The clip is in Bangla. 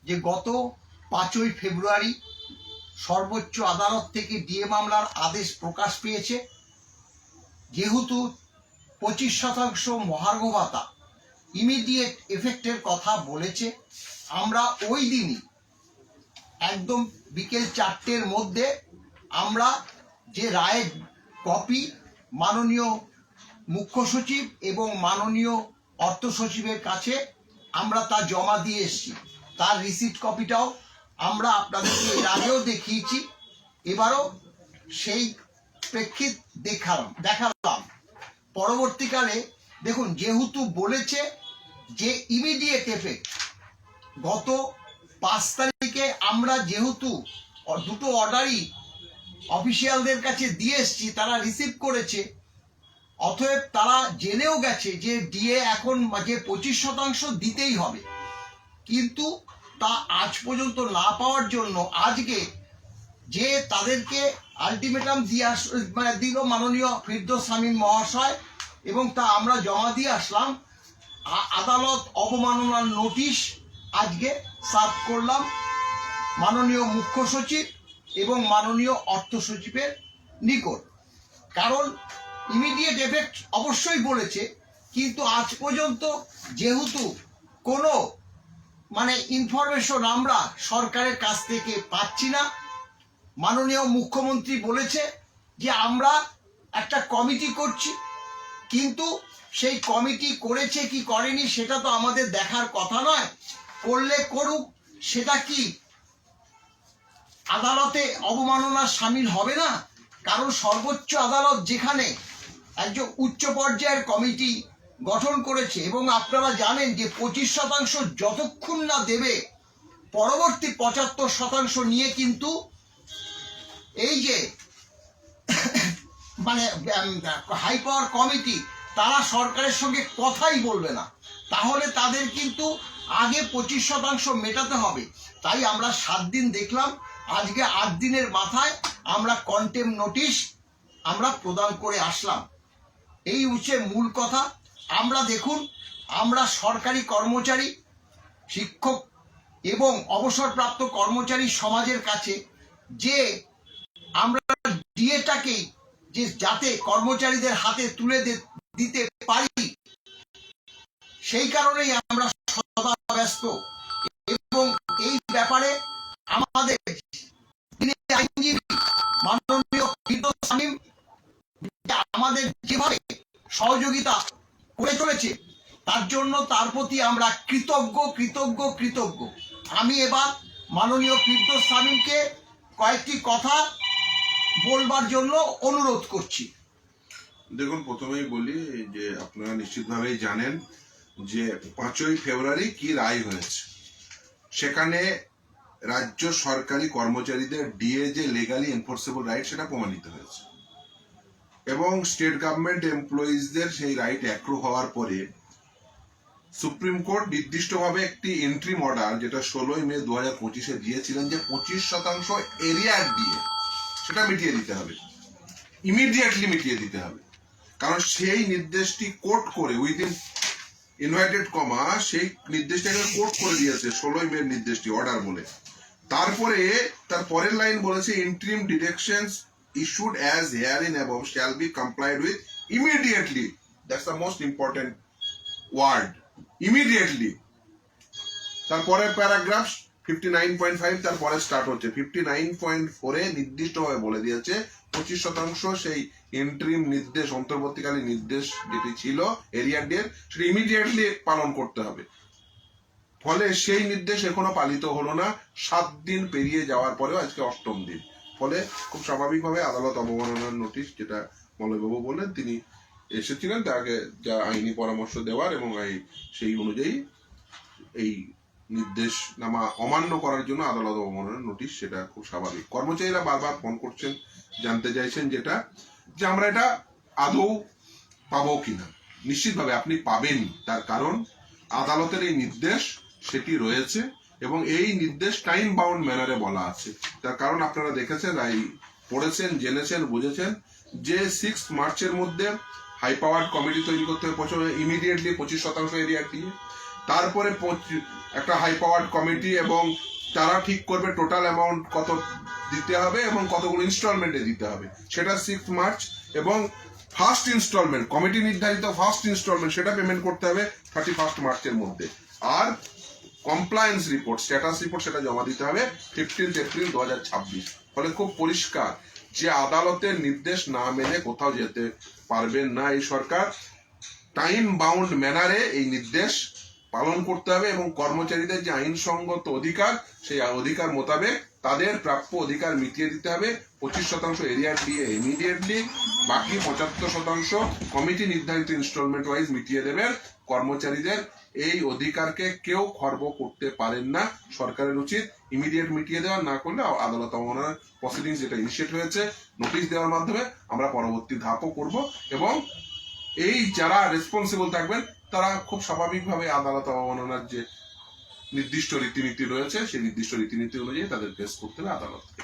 যে গত 5ই ফেব্রুয়ারি সর্বোচ্চ আদালত থেকে ডিএ মামলার আদেশ প্রকাশ পেয়েছে। যেহেতু 25% মহার্ঘ ভাতা ইমিডিয়েট এফেক্টের কথা বলেছে, আমরা ওই দিনই একদম বিকেল 4টের মধ্যে আমরা যে রায়ের কপি মাননীয় মুখ্য সচিব এবং মাননীয় অর্থ সচিবের কাছে আমরা তা জমা দিয়ে এসেছি। তার রিসিপ্ট কপিটাও আমরা আপনাদেরকে এর আগেও দেখিয়েছি, এবারও সেই প্রেক্ষিত দেখালাম। পরবর্তীকালে দেখুন, যেহেতু বলেছে যে ইমিডিয়েট এফেক্ট, গত 5 তারিখে আমরা যেহেতু দুটো অর্ডারই অফিসিয়ালদের কাছে দিয়ে এসছি, তারা রিসিভ করেছে, অতএব তারা জেনেও গেছে যে ডিএ এখন যে 25% দিতেই হবে। কিন্তু তা আজ পর্যন্ত না পাওয়ার জন্য আজকে যে তাদেরকে আলটিমেটাম দিল মাননীয় ফিরদৌস শামীম মহাশয়, এবং তা আমরা জমা দিয়ে আসলাম। আদালত অবমাননার নোটিশ আজকে সার্ভ করলাম মাননীয় মুখ্য সচিব এবং মাননীয় অর্থ সচিবের নিকট। কারণ ইমিডিয়েট এফেক্ট অবশ্যই বলেছে, কিন্তু আজ পর্যন্ত যেহেতু কোনো ইনফরমেশন আমরা সরকারের কাছ থেকে পাচ্ছি না, মাননীয় মুখ্যমন্ত্রী বলেছে যে আমরা একটা কমিটি করছি, কিন্তু সেই কমিটি করেছে কি করেনি সেটা তো আমাদের দেখার কথা নয়। করলে করুক, সেটা কি আদালতে অবমাননার সামিল হবে না? কারণ সর্বোচ্চ আদালত যেখানে একজন উচ্চ পর্যায়ের কমিটি গঠন করেছে, এবং আপনারা জানেন যে 25% যতক্ষণ না দেবে, পরবর্তী 75% নিয়ে কিন্তু এই যে হাই পাওয়ার কমিটি, তারা সরকারের সঙ্গে কথাই বলবে না। তাহলে তাদের কিন্তু আগে 25% মেটাতে হবে। তাই আমরা 7 দিন দেখলাম, আজকে 8 দিনের মাথায় আমরা কন্টেম নোটিশ আমরা প্রদান করে আসলাম। এই হচ্ছে মূল কথা। আমরা দেখুন, আমরা সরকারি কর্মচারী, শিক্ষক এবং অবসরপ্রাপ্ত কর্মচারী সমাজের কাছে যে আমরা ডিএটাকেই যে যাতে কর্মচারীদের হাতে তুলে দিতে পারি, সেই কারণেই আমরা সদা ব্যস্ত। এবং এই ব্যাপারে আমাদের আইনজীবী মাননীয় ফিরদৌস শামীম আমাদের যেভাবে সহযোগিতা করে চলেছে, তার জন্য তার প্রতি আমরা কৃতজ্ঞ। আমি এবার মাননীয় ফিরদৌস শামীমকে কয়েকটি কথা বলবার জন্য অনুরোধ করছি। দেখুন, প্রথমেই বলি যে আপনারা নিশ্চিতভাবেই জানেন যে 5ই ফেব্রুয়ারি কি রায় হয়েছে। সেখানে রাজ্য সরকারি কর্মচারীদের ডিএ যে লিগালি এনফোর্সেবল রাইট, সেটা প্রমাণিত হয়েছে, এবং স্টেট গভর্নমেন্ট এমপ্লয়িজদের সেই রাইট অ্যাক্রু হওয়ার পরে সুপ্রিম কোর্ট নির্দিষ্টভাবে একটি ইন্ট্রিম অর্ডার, যেটা 16ই মে 2025-এ দিয়েছিলেন, যে 25% এরিয়ার ডিএ সেটা মিটিয়ে দিতে হবে, ইমিডিয়েটলি মিটিয়ে দিতে হবে। কারণ সেই নির্দেশটি কোর্ট করে উইদিন ইনভাইটেড কমা সেই নির্দেশটাকে কোর্ট করে দিয়েছে 16ই মে নির্দেশটি অর্ডার বলে। তারপরে তার পরের লাইন বলেছে, interim directions issued as herein above shall be complied with immediately. That's the most important word, immediately. তারপরে প্যারাগ্রাফ 59.5 তারপরে স্টার্ট হচ্ছে 59.4-এ নির্দিষ্টভাবে বলে দিয়েছে 25% সেই ইন্ট্রিম নির্দেশ, অন্তর্বর্তীকালীন নির্দেশ যেটি ছিল এরিয়া ডের, সেটা ইমিডিয়েটলি পালন করতে হবে। ফলে সেই নির্দেশ এখনো পালিত হলো না। 7 দিন পেরিয়ে যাওয়ার পরেও আজকে 8ম দিন। ফলে খুব স্বাভাবিকভাবে আদালত অবমাননার নোটিশ, যেটা মলয়বাবু বললেন, তিনি এসেছিলেন তাকে যা আইনি পরামর্শ দেওয়ার, এবং সেই অনুযায়ী এই নির্দেশনামা অমান্য করার জন্য আদালত অবমাননার নোটিশ, সেটা খুব স্বাভাবিক। কর্মচারীরা বারবার ফোন করছেন, জানতে চাইছেন যেটা যে আমরা এটা আদৌ পাবো কিনা। নিশ্চিতভাবে আপনি পাবেন, তার কারণ আদালতের এই নির্দেশ সেটি রয়েছে, এবং এই নির্দেশ টাইম বাউন্ড ম্যানারে বলা আছে। তার কারণ আপনারা দেখেছেন, পড়েছেন, জেনেছেন, বুঝেছেন যে 6 মার্চের মধ্যে হাই পাওয়ার কমিটি তৈরি করতে হবে, ইমিডিয়েটলি 25% এরিয়া দিয়ে। তারপরে একটা হাই পাওয়ার্ড কমিটি এবং তারা ঠিক করবে টোটাল অ্যামাউন্ট কত দিতে হবে এবং কতগুলো ইনস্টলমেন্টে দিতে হবে, সেটা 6 মার্চ। এবং ফার্স্ট ইনস্টলমেন্ট কমিটি নির্ধারিত ফার্স্ট ইনস্টলমেন্ট সেটা পেমেন্ট করতে হবে 31 মার্চের মধ্যে। আর কমপ্লায়েন্স রিপোর্ট, স্ট্যাটাস রিপোর্ট সেটা জমা দিতে হবে 15 এপ্রিল 2026। ফলে খুব পরিষ্কার যে আদালতের নির্দেশ না মেনে কোথাও যেতে পারবেন না এই সরকার। টাইম বাউন্ড ম্যানারে এই নির্দেশ পালন করতে হবে এবং কর্মচারীদের যে আইনসঙ্গত অধিকার, সেই অধিকার মোতাবেক তাদের প্রাপ্য অধিকার মিটিয়ে দিতে হবে। 25% এরিয়ার দিয়ে ইমিডিয়েটলি, বাকি 75% কমিটি নির্ধারিত ইনস্টলমেন্ট ওয়াইজ মিটিয়ে দেবে। কর্মচারীদের এই অধিকারকে কেউ খর্ব করতে পারেন না। সরকারের উচিত ইমিডিয়েট মিটিয়ে দেওয়া, না করলে আদালত অবমাননার প্রসিডিংস যেটা ইনিশিয়েট হয়েছে নোটিশ দেওয়ার মাধ্যমে আমরা পরবর্তী ধাপও করব। এবং এই যারা রেসপন্সিবল থাকবেন তারা খুব স্বাভাবিকভাবে আদালত অবমাননার যে নির্দিষ্ট রীতিনীতি রয়েছে সেই নির্দিষ্ট রীতিনীতি অনুযায়ী তাদের ফেস করতে হবে আদালতকে।